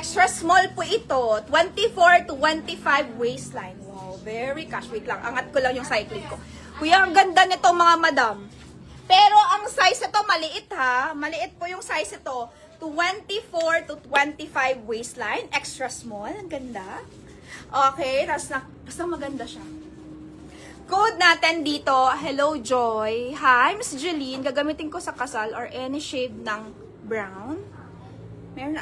extra small po ito. 24 to 25 waistline. Wow, very cash. Wait lang, angat ko lang yung cycling ko. Kuya, ang ganda nito mga madam. Pero ang size ito maliit ha. Maliit po yung size ito. 24 to 25 waistline. Extra small. Ang ganda. Okay, basta maganda siya. Code natin dito, hello Joy. Hi, Miss Jeline. Gagamitin ko sa kasal or any shade ng brown.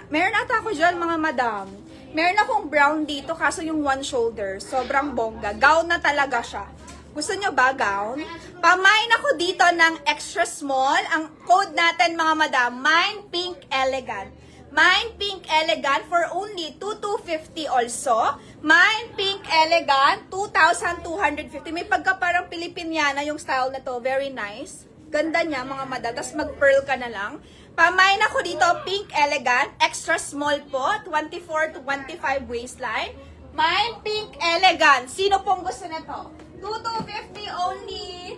Meron ata ako dyan mga madam. Meron akong brown dito kaso yung one shoulder. Sobrang bongga. Gown na talaga siya. Gusto nyo ba gown? Pamain ako dito ng extra small. Ang code natin mga madam, Mine Pink Elegant. Mine Pink Elegant for only 2,250 also. Mine Pink Elegant, 2,250. May pagka parang Pilipiniana yung style na to. Very nice. Ganda niya mga madam. Tapos mag-pearl ka na lang. Pamain ako dito, Pink Elegant. Extra small po. 24 to 25 waistline. Mine Pink Elegant. Sino pong gusto na to? 2,250 only.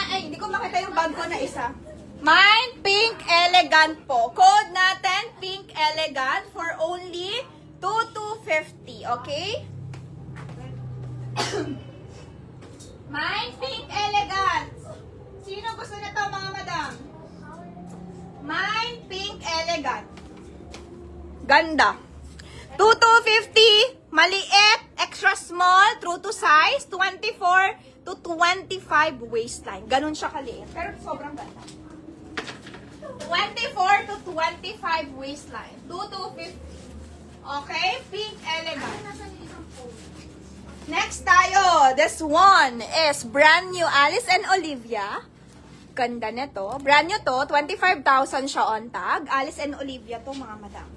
Ay, hindi ko makita yung bag ko na isa. Mine Pink Elegant po. Code natin, Pink Elegant for only 2,250. Okay? Mine Pink Elegant. Sino gusto na to mga madam? Mine Pink Elegant. Ganda. 2,250. Maliit. Extra small. True to size. 24 to 25 waistline. Ganun siya kaliit. Pero sobrang ganda. 24 to 25 waistline. 2,250. Okay? Pink Elegant. Next tayo. This one is brand new Alice and Olivia. Ganda nito. Brand new to. 25,000 siya on tag. Alice and Olivia to mga madam.